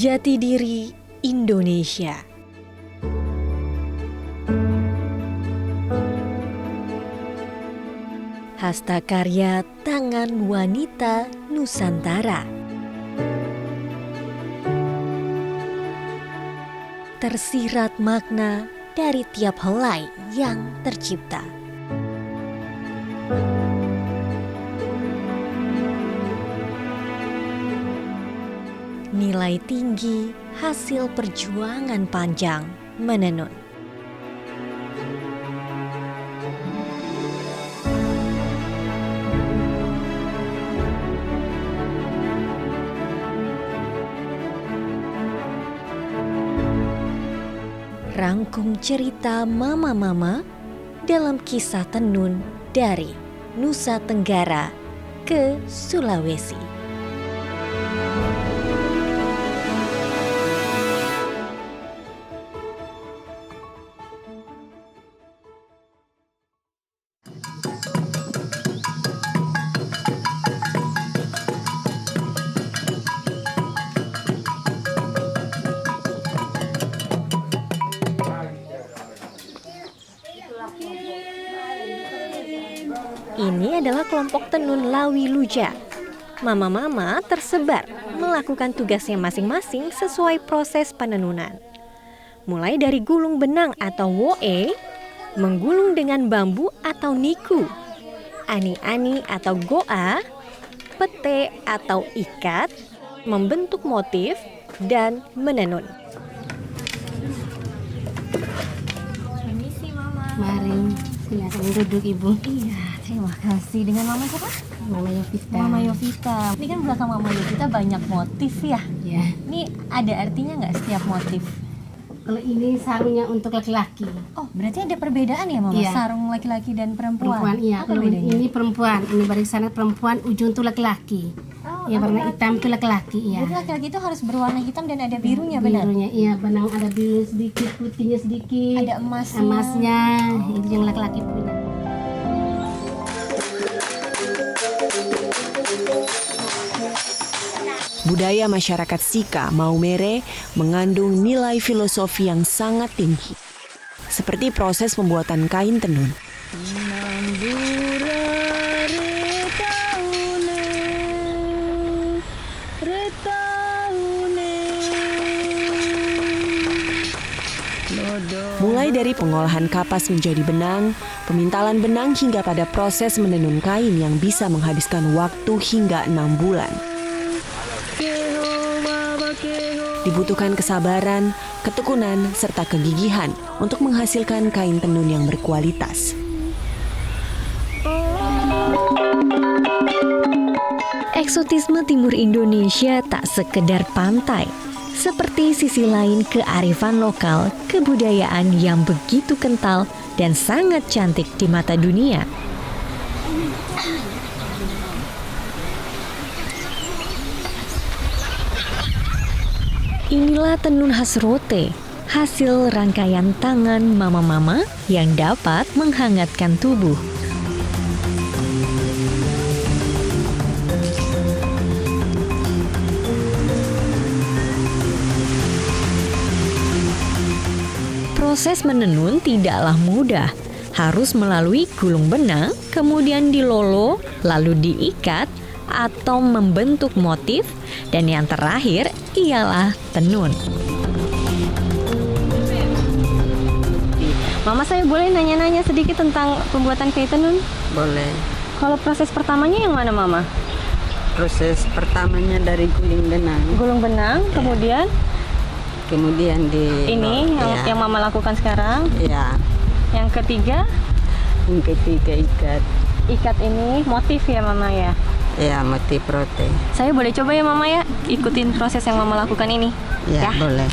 Jati diri Indonesia. Hasta karya tangan wanita Nusantara. Tersirat makna dari tiap helai yang tercipta. Nilai tinggi hasil perjuangan panjang menenun. Rangkum cerita mama-mama dalam kisah tenun dari Nusa Tenggara ke Sulawesi. Ini adalah kelompok tenun Lawi Luja. Mama-mama tersebar melakukan tugasnya masing-masing sesuai proses penenunan. Mulai dari gulung benang atau woe, menggulung dengan bambu atau niku, ani-ani atau goa, pete atau ikat, membentuk motif, dan menenun. Permisi, Mama. Mari, silakan duduk, Ibu. Iya, terima kasih. Dengan Mama siapa? Mama Yovita. Mama Yovita. Ini kan belakang Mama Yovita banyak motif ya? Ya. Ini ada artinya nggak setiap motif? Kalau ini sarungnya untuk laki-laki. Oh, berarti ada perbedaan ya, Mama? Iya. Sarung laki-laki dan perempuan? Perempuan, iya. Apa Kalau bedanya? ini perempuan, ini barisan sana perempuan, ujung tuh laki-laki. Oh, Ya, warna laki-laki. hitam tuh laki-laki, iya. Jadi laki-laki itu harus berwarna hitam dan ada birunya, benar? Birunya, iya. Benang ada biru sedikit, putihnya sedikit. Ada emasnya. Emasnya, itu yang laki-laki punya. Budaya masyarakat Sika Maumere mengandung nilai filosofi yang sangat tinggi, seperti proses pembuatan kain tenun. Mulai dari pengolahan kapas menjadi benang, pemintalan benang hingga pada proses menenun kain yang bisa menghabiskan waktu hingga 6 bulan. Dibutuhkan kesabaran, ketekunan, serta kegigihan untuk menghasilkan kain tenun yang berkualitas. Eksotisme timur Indonesia tak sekedar pantai, seperti sisi lain kearifan lokal, kebudayaan yang begitu kental dan sangat cantik di mata dunia. Inilah tenun khas Rote, hasil rangkaian tangan mama-mama yang dapat menghangatkan tubuh. Proses menenun tidaklah mudah, harus melalui gulung benang, kemudian dilolo, lalu diikat, atau membentuk motif, dan yang terakhir ialah tenun. Mama, saya boleh nanya-nanya sedikit tentang pembuatan kain tenun? Boleh. Kalau proses pertamanya yang mana, Mama? Proses pertamanya dari gulung benang. Gulung benang, Kemudian di ini yang Mama lakukan sekarang. Ya. Yang ketiga, Yang ketiga ikat. ikat ini motif ya, Mama ya? Ya, motif rote. Saya boleh coba ya, Mama ya? Ikutin proses yang Mama lakukan ini. Ya, boleh.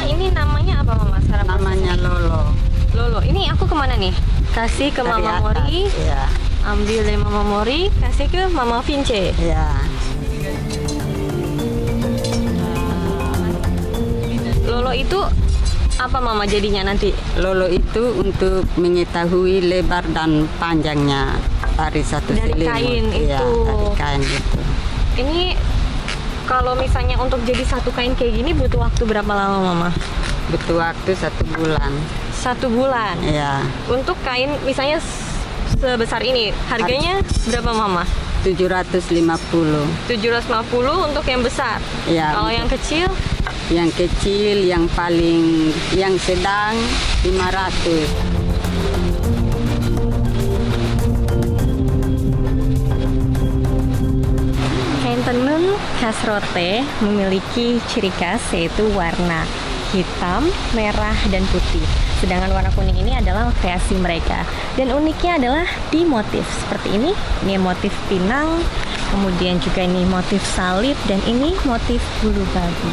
Ini namanya apa, Mama? Sekarang Namanya lolo. Lolo. Ini aku kemana nih? Kasih ke Dari Mama atas. Mori. Ya. Ambil dari Mama Mori, kasih ke Mama Vince. Ya. Lolo itu apa, Mama, jadinya nanti? Lolo itu untuk mengetahui lebar dan panjangnya Dari satu Dari selimut. kain Iya, itu. dari kain gitu. Ini kalau misalnya untuk jadi satu kain kayak gini butuh waktu berapa lama Mama? Butuh waktu 1 bulan. 1 bulan. Iya, Untuk kain misalnya sebesar ini, harganya berapa Mama? 750. 750 untuk yang besar. Iya. Kalau yang kecil Yang kecil, yang sedang 500. kain tenun khas Rote memiliki ciri khas yaitu warna hitam, merah, dan putih. Sedangkan warna kuning ini adalah kreasi mereka. Dan uniknya adalah di motif seperti ini. Ini motif pinang, kemudian juga ini motif salib, dan ini motif bulu babi.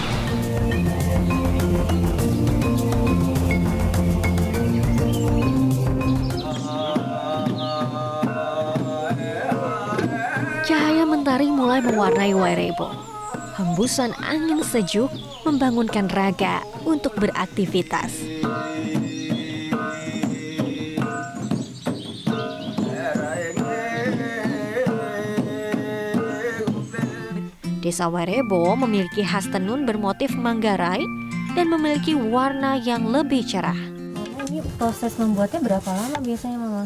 Cahaya mentari mulai mewarnai Wairebo. Hembusan angin sejuk membangunkan raga untuk beraktivitas. Desa Wairebo memiliki khas tenun bermotif Manggarai dan memiliki warna yang lebih cerah. Ini proses membuatnya berapa lama biasanya, Mama?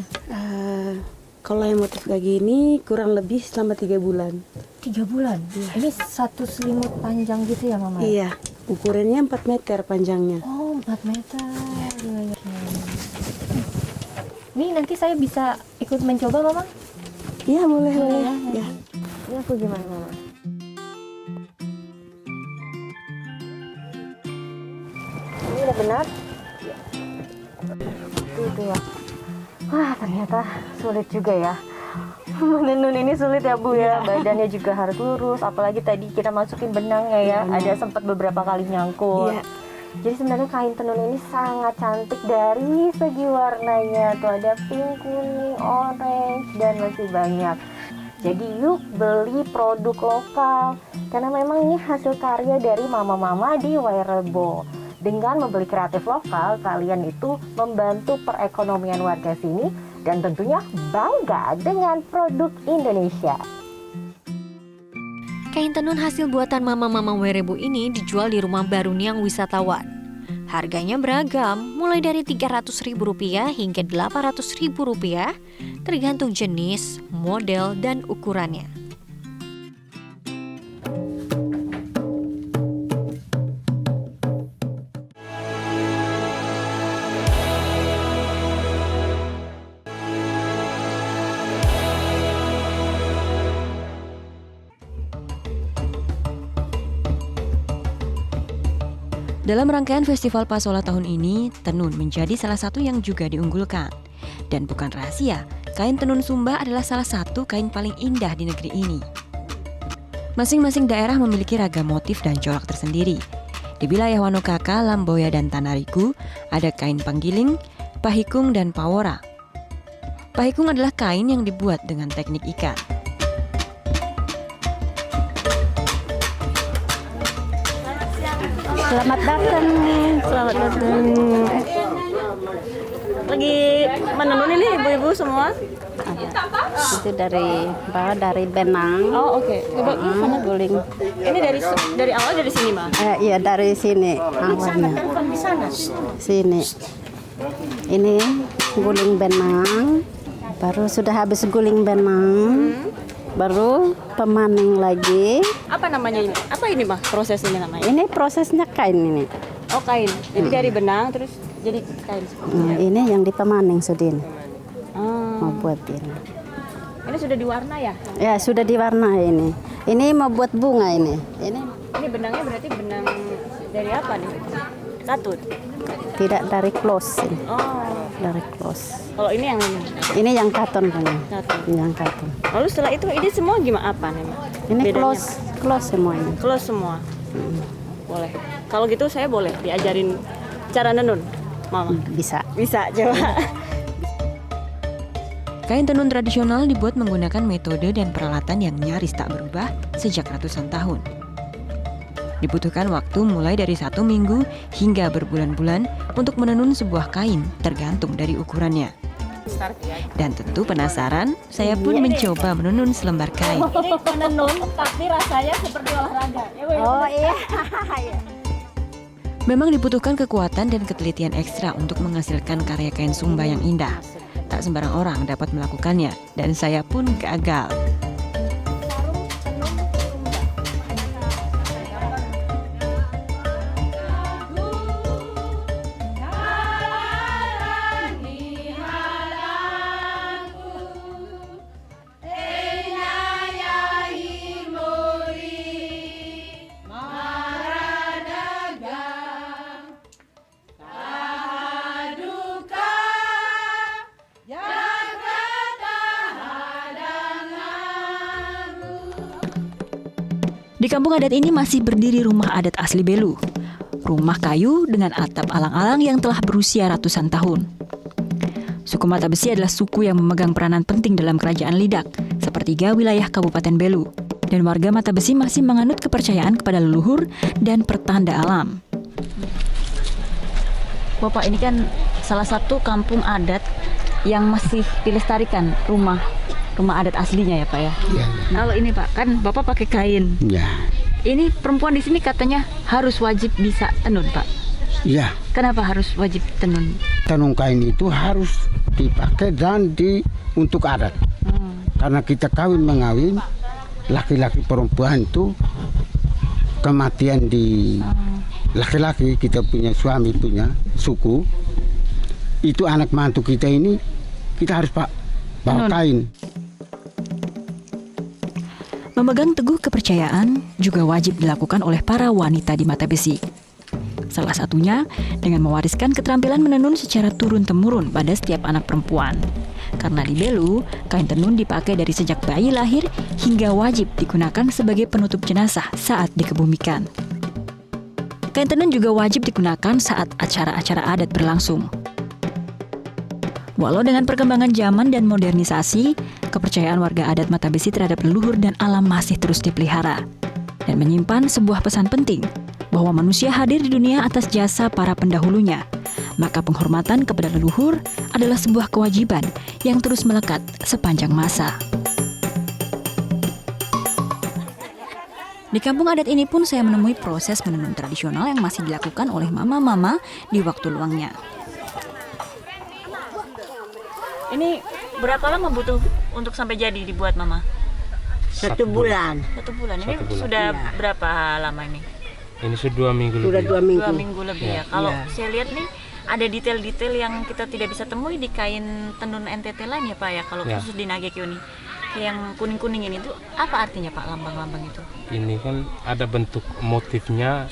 Kalau yang motif kayak gini kurang lebih selama 3 bulan. 3 bulan? Iya. Ini satu selimut panjang gitu ya, Mama? Iya, ukurannya 4 meter panjangnya. Oh, 4 meter. Iya. Ini nanti saya bisa ikut mencoba, Mama? Iya, boleh. Ya. Ini aku gimana, Mama? Ini udah benar? Itu ya. Wah, ternyata sulit juga ya. Menenun ini sulit ya, Bu ya. Badannya juga harus lurus, apalagi tadi kita masukin benangnya ya. Ada sempat beberapa kali nyangkut. Iya. Jadi sebenarnya kain tenun ini sangat cantik dari segi warnanya. Tuh ada pink, kuning, orange, dan masih banyak. Jadi yuk beli produk lokal. Karena memang ini hasil karya dari mama-mama di Wairebo. Dengan membeli kreatif lokal, kalian itu membantu perekonomian warga sini dan tentunya bangga dengan produk Indonesia. Kain tenun hasil buatan mama-mama Wairebo ini dijual di rumah baru Niang wisatawan. Harganya beragam, mulai dari Rp300.000 hingga Rp800.000, tergantung jenis, model, dan ukurannya. Dalam rangkaian Festival Pasola tahun ini, tenun menjadi salah satu yang juga diunggulkan. Dan bukan rahasia, kain tenun Sumba adalah salah satu kain paling indah di negeri ini. Masing-masing daerah memiliki ragam motif dan corak tersendiri. Di wilayah Wanokaka, Lamboya, dan Tanarigu, ada kain panggiling, pahikung, dan pawora. Pahikung adalah kain yang dibuat dengan teknik ikat. Selamat datang. Selamat datang. Lagi menenun ini ibu-ibu semua? Itu dari benang. Oh, oke. Coba mana Guling. ini dari awal dari sini, Ma? Iya dari sini awalnya. Sini. Ini guling benang. Baru sudah habis guling benang. Baru pemaning lagi. Apa namanya ini? Apa ini, Ma? Proses ini namanya? Ini prosesnya kain ini. Oh, kain. Jadi dari benang terus jadi kain seperti ini. Ini yang dipemaning sudah ini. Oh. Mau buat ini. Ini sudah diwarna ya? Ya sudah diwarna ini. Ini mau buat bunga ini. Ini benangnya berarti benang dari apa nih? Katun. Tidak dari close ini. Oh. Dari close. Kalau ini yang ini. Ini yang katon punya. Katun. Yang katon. Lalu setelah itu ini semua gimana apa nih, Ma? Ini Bedanya? close semua ini. Close semua. Boleh. Kalau gitu saya boleh diajarin cara nenun, Mama? Bisa. Bisa, coba. Kain tenun tradisional dibuat menggunakan metode dan peralatan yang nyaris tak berubah sejak ratusan tahun. Dibutuhkan waktu mulai dari 1 minggu hingga berbulan-bulan untuk menenun sebuah kain tergantung dari ukurannya. Dan tentu penasaran, saya pun mencoba menenun selembar kain. Ini menenun tapi rasanya seperti olahraga. Oh iya. Memang dibutuhkan kekuatan dan ketelitian ekstra untuk menghasilkan karya kain Sumba yang indah. Tak sembarang orang dapat melakukannya, dan saya pun gagal. Di kampung adat ini masih berdiri rumah adat asli Belu. Rumah kayu dengan atap alang-alang yang telah berusia ratusan tahun. Suku Mata Besi adalah suku yang memegang peranan penting dalam kerajaan Lidak, sepertiga wilayah Kabupaten Belu. Dan warga Mata Besi masih menganut kepercayaan kepada leluhur dan pertanda alam. Bapak, ini kan salah satu kampung adat yang masih dilestarikan rumah adat aslinya ya Pak ya? Ya. Kalau ini Pak, kan Bapak pakai kain. Ya. Ini perempuan di sini katanya harus wajib bisa tenun Pak. Ya. Kenapa harus wajib tenun? Tenun kain itu harus dipakai dan untuk adat. Karena kita kawin mengawin, laki-laki perempuan itu kematian di laki-laki, kita punya suami, punya suku, itu anak mantu kita ini kita harus bawa kain. Memegang teguh kepercayaan juga wajib dilakukan oleh para wanita di Mata Besi. Salah satunya dengan mewariskan keterampilan menenun secara turun-temurun pada setiap anak perempuan. Karena di Belu, kain tenun dipakai dari sejak bayi lahir hingga wajib digunakan sebagai penutup jenazah saat dikebumikan. Kain tenun juga wajib digunakan saat acara-acara adat berlangsung. Walau dengan perkembangan zaman dan modernisasi, kepercayaan warga adat Mata Besi terhadap leluhur dan alam masih terus dipelihara dan menyimpan sebuah pesan penting bahwa manusia hadir di dunia atas jasa para pendahulunya. Maka penghormatan kepada leluhur adalah sebuah kewajiban yang terus melekat sepanjang masa. Di kampung adat ini pun saya menemui proses menenun tradisional yang masih dilakukan oleh mama-mama di waktu luangnya. Ini berapa lama butuh untuk sampai jadi dibuat Mama? 1 bulan. 1 bulan. Ini 1 bulan. sudah Iya. berapa lama ini? Ini sudah 2 minggu Sudah lebih. 2 minggu. 2 minggu lebih ya. Ya. Kalau Iya. saya lihat nih ada detail-detail yang kita tidak bisa temui di kain tenun NTT lain ya Pak ya. Kalau Ya. khusus di Nagekyo nih. Yang kuning-kuning ini tuh apa artinya Pak, lambang-lambang itu? Ini kan ada bentuk motifnya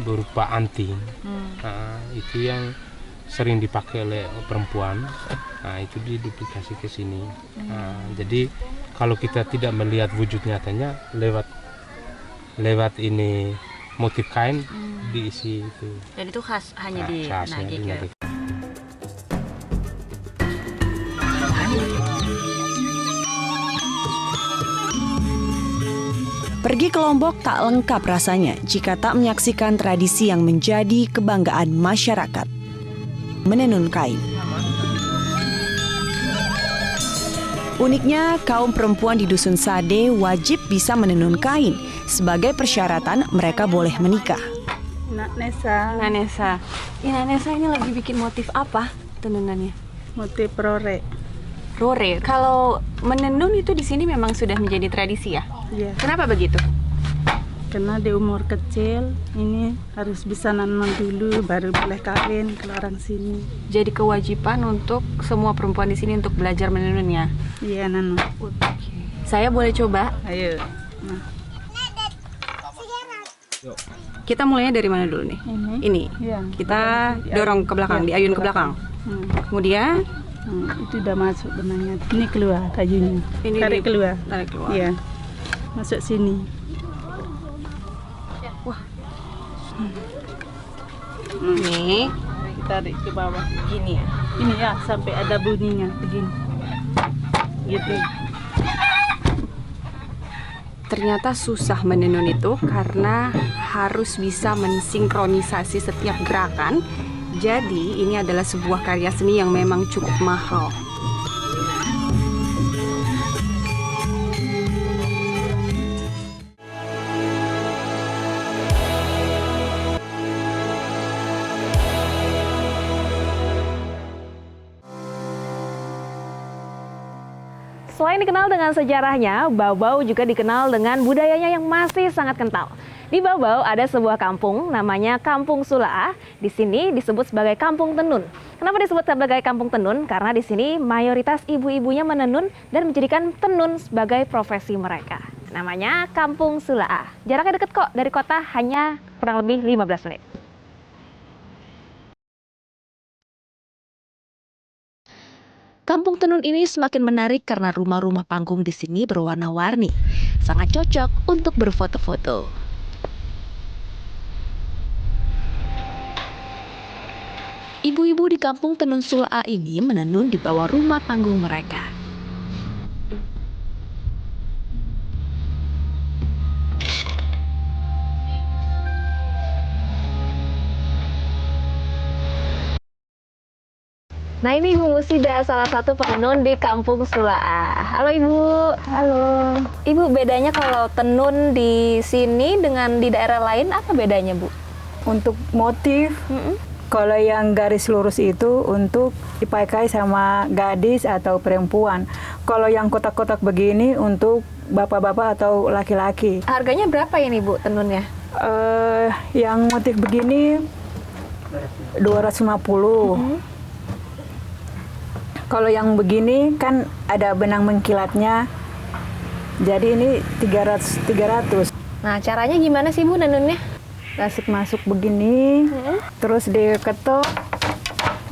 berupa anting. Hmm. Nah, itu yang sering dipakai oleh perempuan. Nah, itu diduplikasi ke sini. Nah, jadi kalau kita tidak melihat wujud nyatanya lewat ini motif kain diisi itu. Dan itu khas hanya di Khasnya di Nagekyo. Nagekyo. Pergi ke Lombok tak lengkap rasanya jika tak menyaksikan tradisi yang menjadi kebanggaan masyarakat. Menenun kain. Uniknya, kaum perempuan di Dusun Sade wajib bisa menenun kain sebagai persyaratan mereka boleh menikah. Nak Nesa, Nesa. Ina Nesa ini lagi bikin motif apa tenunannya? motif rore. Rore. Kalau menenun itu di sini memang sudah menjadi tradisi ya? Iya. Kenapa begitu? Karena di umur kecil ini harus bisa nanam dulu baru boleh kawin kalau orang sini. Jadi kewajiban untuk semua perempuan di sini untuk belajar menenunnya. Iya nanam. Saya boleh coba? Ayo. Nah, Kita mulainya dari mana dulu nih? Ini. Iya. Kita dorong ke belakang, Iya, diayun ke belakang. Kemudian itu udah masuk benangnya. Ini keluar kayunya. Ini Tarik keluar. tarik keluar. Iya. Masuk sini. Nih, Tarik ke bawah. gini ya. Ini ya sampai ada bunyinya begini. Gitu. Ternyata susah menenun itu karena harus bisa mensinkronisasi setiap gerakan. Jadi ini adalah sebuah karya seni yang memang cukup mahal. Selain dikenal dengan sejarahnya, Baubau juga dikenal dengan budayanya yang masih sangat kental. Di Baubau ada sebuah kampung namanya Kampung Sulaa. Di sini disebut sebagai Kampung Tenun. Kenapa disebut sebagai Kampung Tenun? Karena di sini mayoritas ibu-ibunya menenun dan menjadikan tenun sebagai profesi mereka. Namanya Kampung Sulaa. Jaraknya dekat kok dari kota, hanya kurang lebih 15 menit. Kampung Tenun ini semakin menarik karena rumah-rumah panggung di sini berwarna-warni. Sangat cocok untuk berfoto-foto. Ibu-ibu di Kampung Tenun Sulaa ini menenun di bawah rumah panggung mereka. Nah, ini Ibu Musida, salah satu penenun di Kampung Sulaa. Halo Ibu. Halo. Ibu, bedanya kalau tenun di sini dengan di daerah lain apa bedanya, Bu? Untuk motif, kalau yang garis lurus itu untuk dipakai sama gadis atau perempuan. Kalau yang kotak-kotak begini untuk bapak-bapak atau laki-laki. Harganya berapa ini, Bu, tenunnya? Yang motif begini 250. Kalau yang begini kan ada benang mengkilatnya, jadi ini 300. Nah, caranya gimana sih, Bu, nenunnya? Masuk begini, terus diketok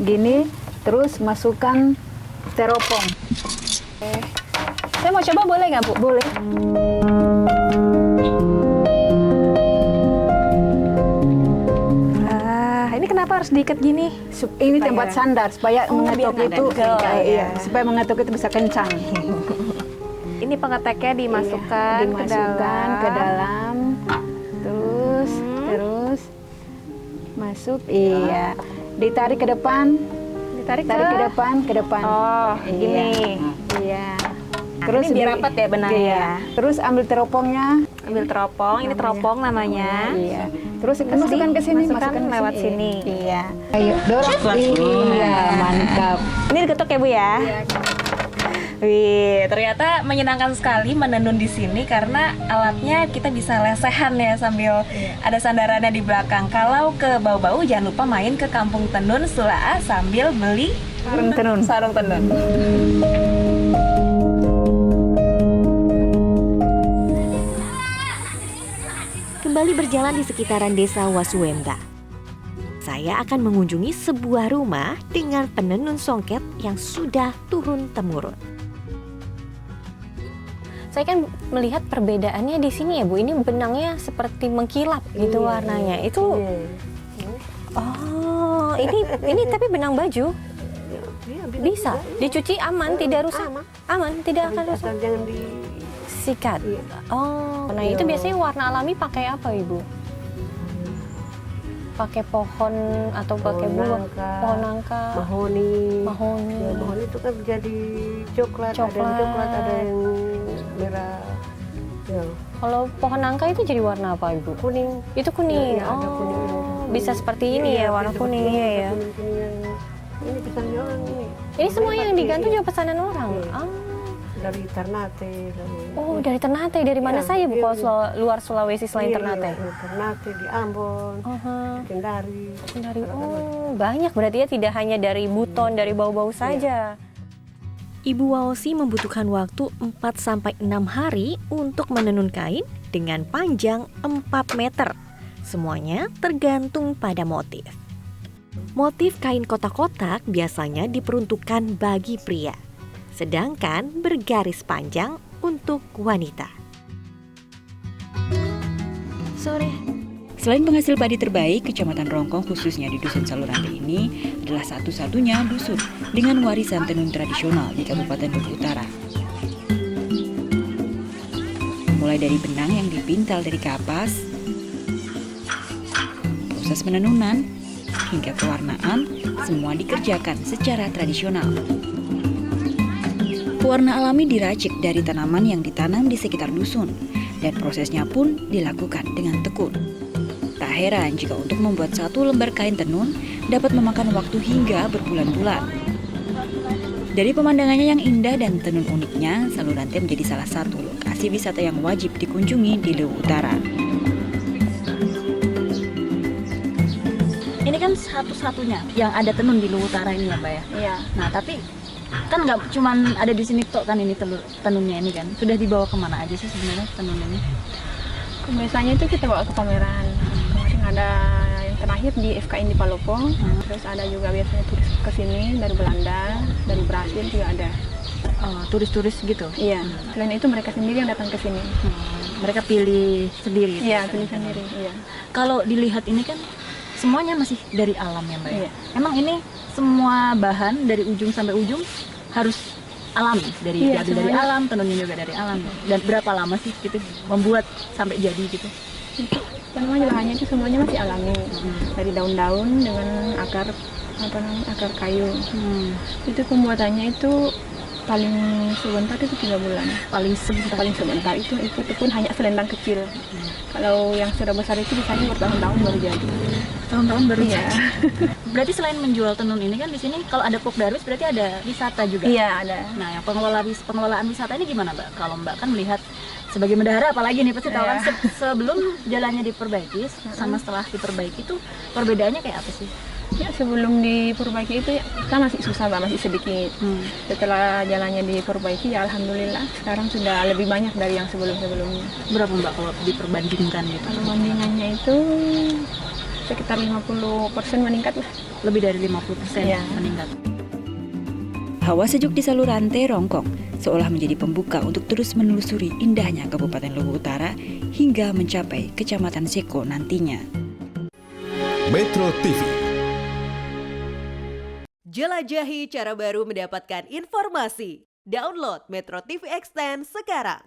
gini, terus masukkan teropong. Saya mau coba, boleh nggak, Bu? Boleh. Ini kenapa harus diikat gini? Ini tempat sandar supaya mengetuk itu, supaya mengetuk itu bisa kencang. Ini pengeteknya dimasukkan ke dalam, terus masuk, iya, ditarik ke depan, ditarik ke depan. Oh, gini, iya. Nah, terus ini biar rapat ya benangnya. Iya. Terus ambil teropongnya. Ambil teropong, ini teropong namanya. Iya. Terus masukkan ke sini, masukkan lewat sini. Iya. Ayo dorong. Iya, mantap. Ini diketuk ya, Bu ya. Iya. Wih, ternyata menyenangkan sekali menenun di sini karena alatnya kita bisa lesehan ya sambil ada sandarannya di belakang. Kalau ke Baubau jangan lupa main ke Kampung Tenun Sulaa sambil beli sarung tenun. Kembali berjalan di sekitaran desa Wasuwemda. Saya akan mengunjungi sebuah rumah dengan penenun songket yang sudah turun-temurun. Saya kan melihat perbedaannya di sini ya, Bu. Ini benangnya seperti mengkilap gitu warnanya. Itu oh, ini tapi benang baju. Bisa dicuci aman, tidak rusak. Aman, tidak akan rusak. Jangan sikat. Oh, nah itu biasanya warna alami pakai apa, Ibu? Pakai pohon atau pakai buah? Pohon nangka. Mahoni. Ya, mahoni itu kan jadi coklat. Ada yang coklat, ada yang merah. Ya. Kalau pohon nangka itu jadi warna apa, Ibu? Kuning. Itu kuning. Ya, ada kuning. Bisa seperti ini ya, warna kuningnya ya. Ini pesanan orang ini. Ini semua yang digantung juga pesanan orang. Dari Ternate. Dari Ternate. Dari mana saja, Bu? Kalau luar Sulawesi selain Ternate? Ternate, di Ambon, di Kendari. Oh, banyak berarti ya, tidak hanya dari Buton, dari Baubau saja. Ibu Waosi membutuhkan waktu 4-6 hari untuk menenun kain dengan panjang 4 meter. Semuanya tergantung pada motif. Motif kain kotak-kotak biasanya diperuntukkan bagi pria, sedangkan bergaris panjang untuk wanita. Selain penghasil padi terbaik, Kecamatan Rongkong khususnya di Dusun Salurante ini adalah satu-satunya dusun dengan warisan tenun tradisional di Kabupaten Lubu Utara. Mulai dari benang yang dipintal dari kapas, proses penenunan, hingga pewarnaan, semua dikerjakan secara tradisional. Pewarna alami diracik dari tanaman yang ditanam di sekitar dusun, dan prosesnya pun dilakukan dengan tekun. Tak heran jika untuk membuat satu lembar kain tenun dapat memakan waktu hingga berbulan-bulan. Dari pemandangannya yang indah dan tenun uniknya, Salurante menjadi salah satu lokasi wisata yang wajib dikunjungi di Luwu Utara. Ini kan satu-satunya yang ada tenun di Luwu Utara ini ya, Mbak ya? Iya. Nah, tapi kan nggak cuman ada di sini tok kan ini tenunnya ini kan? Sudah dibawa kemana aja sih sebenarnya tenun ini? Biasanya itu kita bawa ke pameran. Kemarin ada yang terakhir di FKN di Palopo. Terus ada juga biasanya turis ke sini dari Belanda, dari Brasil juga ada. Turis-turis gitu? Iya. Selain itu mereka sendiri yang datang ke sini. Mereka pilih sendiri? Iya, pilih sendiri. Iya. Kalau dilihat ini kan semuanya masih dari alam ya, Mbak? Iya. Emang ini semua bahan dari ujung sampai ujung harus alami dari alam, tenunnya juga dari alam. Dan berapa lama sih gitu membuat sampai jadi gitu? Tanaman bahannya itu semuanya masih alami, dari daun-daun dengan akar akar kayu. Itu pembuatannya itu paling sebentar itu 3 bulan. Paling sebentar itu pun hanya selendang kecil. Kalau yang sudah besar itu biasanya bertahun-tahun baru jadi. Tahun-tahun baru ya. Berarti selain menjual tenun ini kan di sini kalau ada Pok Darwis berarti ada wisata juga. Iya, ada. Nah, yang pengelolaan wisata ini gimana, Mbak? Kalau Mbak kan melihat sebagai bendahara apalagi nih pasti tahu kan sebelum jalannya diperbaiki sama setelah diperbaiki itu perbedaannya kayak apa sih? Ya, sebelum diperbaiki itu ya, kita masih susah, Mbak, masih sedikit. Setelah jalannya diperbaiki ya alhamdulillah sekarang sudah lebih banyak dari yang sebelum-sebelumnya. Berapa, Mbak, kalau diperbandingkan gitu? Perbandingannya itu sekitar 50% meningkat lah. Lebih dari 50% ya. meningkat. Hawa sejuk di Salurante Rongkong seolah menjadi pembuka untuk terus menelusuri indahnya Kabupaten Luwu Utara hingga mencapai Kecamatan Seko nantinya. Metro TV. Jelajahi cara baru mendapatkan informasi. Download Metro TV Extend sekarang.